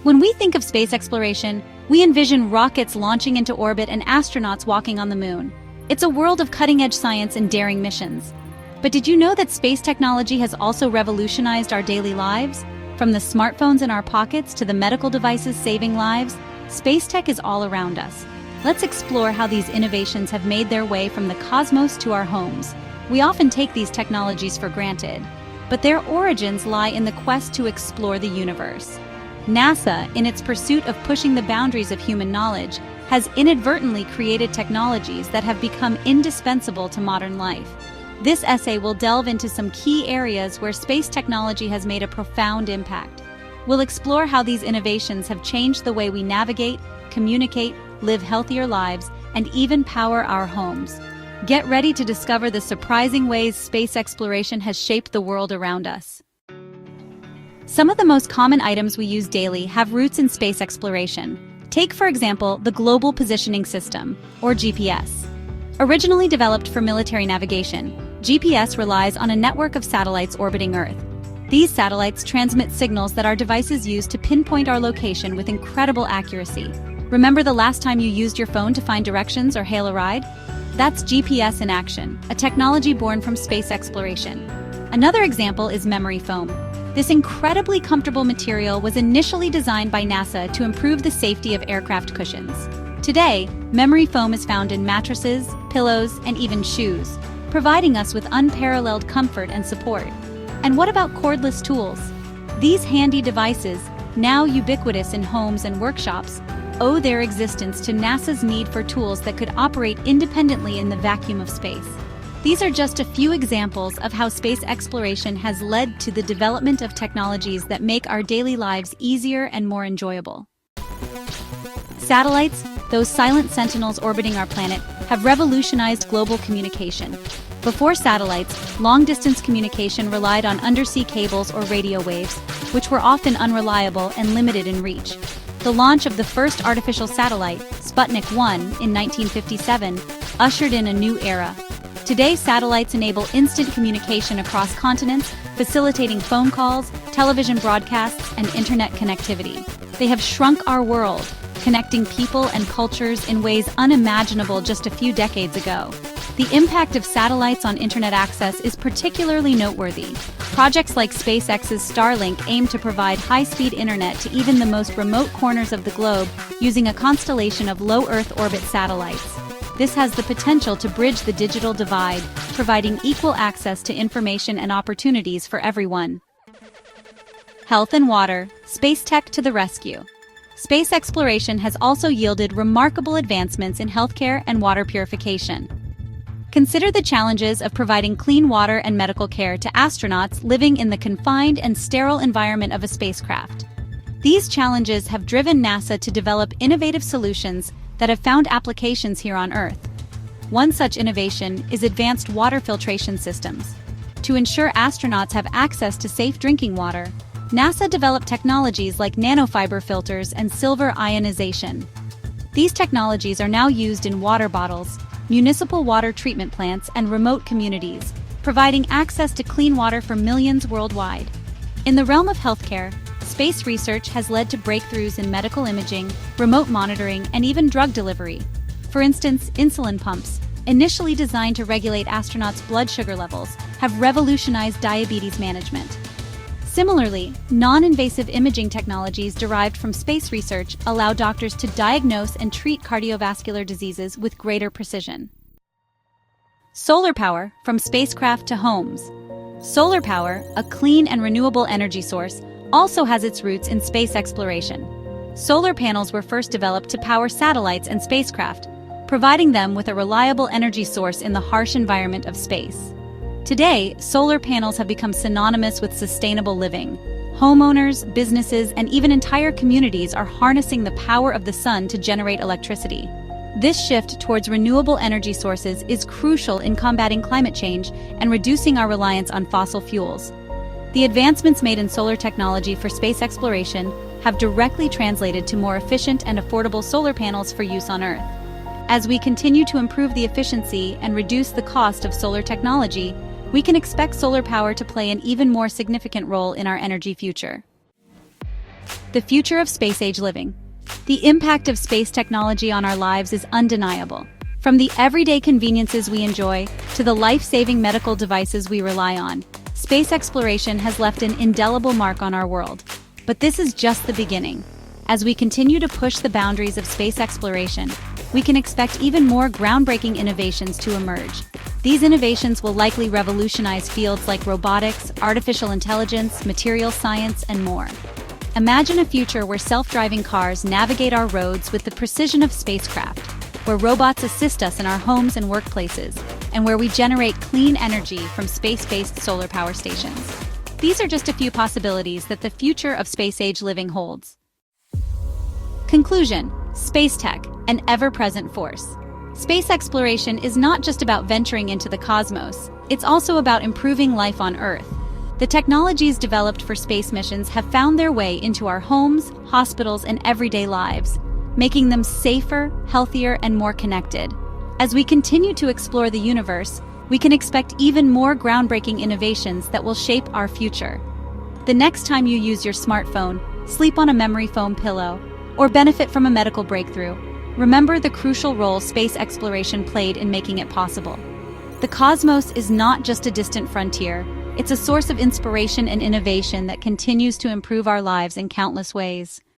When we think of space exploration, we envision rockets launching into orbit and astronauts walking on the moon. It's a world of cutting-edge science and daring missions. But did you know that space technology has also revolutionized our daily lives? From the smartphones in our pockets to the medical devices saving lives, space tech is all around us. Let's explore how these innovations have made their way from the cosmos to our homes. We often take these technologies for granted, but their origins lie in the quest to explore the universe. NASA, in its pursuit of pushing the boundaries of human knowledge, has inadvertently created technologies that have become indispensable to modern life. This essay will delve into some key areas where space technology has made a profound impact. We'll explore how these innovations have changed the way we navigate, communicate, live healthier lives, and even power our homes. Get ready to discover the surprising ways space exploration has shaped the world around us. Some of the most common items we use daily have roots in space exploration. Take, for example, the Global Positioning System, or GPS. Originally developed for military navigation, GPS relies on a network of satellites orbiting Earth. These satellites transmit signals that our devices use to pinpoint our location with incredible accuracy. Remember the last time you used your phone to find directions or hail a ride? That's GPS in action, a technology born from space exploration. Another example is memory foam. This incredibly comfortable material was initially designed by NASA to improve the safety of aircraft cushions. Today, memory foam is found in mattresses, pillows, and even shoes, providing us with unparalleled comfort and support. And what about cordless tools? These handy devices, now ubiquitous in homes and workshops, owe their existence to NASA's need for tools that could operate independently in the vacuum of space. These are just a few examples of how space exploration has led to the development of technologies that make our daily lives easier and more enjoyable. Satellites, those silent sentinels orbiting our planet, have revolutionized global communication. Before satellites, long-distance communication relied on undersea cables or radio waves, which were often unreliable and limited in reach. The launch of the first artificial satellite, Sputnik 1, in 1957, ushered in a new era. Today, satellites enable instant communication across continents, facilitating phone calls, television broadcasts, and internet connectivity. They have shrunk our world, connecting people and cultures in ways unimaginable just a few decades ago. The impact of satellites on internet access is particularly noteworthy. Projects like SpaceX's Starlink aim to provide high-speed internet to even the most remote corners of the globe using a constellation of low Earth orbit satellites. This has the potential to bridge the digital divide, providing equal access to information and opportunities for everyone. Health and water, space tech to the rescue. Space exploration has also yielded remarkable advancements in healthcare and water purification. Consider the challenges of providing clean water and medical care to astronauts living in the confined and sterile environment of a spacecraft. These challenges have driven NASA to develop innovative solutions that have found applications here on Earth. One such innovation is advanced water filtration systems. To ensure astronauts have access to safe drinking water, NASA developed technologies like nanofiber filters and silver ionization. These technologies are now used in water bottles, municipal water treatment plants, and remote communities, providing access to clean water for millions worldwide. In the realm of healthcare, space research has led to breakthroughs in medical imaging, remote monitoring, and even drug delivery. For instance, insulin pumps, initially designed to regulate astronauts' blood sugar levels, have revolutionized diabetes management. Similarly, non-invasive imaging technologies derived from space research allow doctors to diagnose and treat cardiovascular diseases with greater precision. Solar power, from spacecraft to homes. Solar power, a clean and renewable energy source, also has its roots in space exploration. Solar panels were first developed to power satellites and spacecraft, providing them with a reliable energy source in the harsh environment of space. Today, solar panels have become synonymous with sustainable living. Homeowners, businesses, and even entire communities are harnessing the power of the sun to generate electricity. This shift towards renewable energy sources is crucial in combating climate change and reducing our reliance on fossil fuels. The advancements made in solar technology for space exploration have directly translated to more efficient and affordable solar panels for use on Earth. As we continue to improve the efficiency and reduce the cost of solar technology, we can expect solar power to play an even more significant role in our energy future. The future of space-age living. The impact of space technology on our lives is undeniable. From the everyday conveniences we enjoy to the life-saving medical devices we rely on, space exploration has left an indelible mark on our world. But this is just the beginning. As we continue to push the boundaries of space exploration, we can expect even more groundbreaking innovations to emerge. These innovations will likely revolutionize fields like robotics, artificial intelligence, materials science, and more. Imagine a future where self-driving cars navigate our roads with the precision of spacecraft, where robots assist us in our homes and workplaces, and where we generate clean energy from space-based solar power stations. These are just a few possibilities that the future of space-age living holds. Conclusion: space tech, an ever-present force. Space exploration is not just about venturing into the cosmos, it's also about improving life on Earth. The technologies developed for space missions have found their way into our homes, hospitals, and everyday lives, making them safer, healthier, and more connected. As we continue to explore the universe, we can expect even more groundbreaking innovations that will shape our future. The next time you use your smartphone, sleep on a memory foam pillow, or benefit from a medical breakthrough, remember the crucial role space exploration played in making it possible. The cosmos is not just a distant frontier, it's a source of inspiration and innovation that continues to improve our lives in countless ways.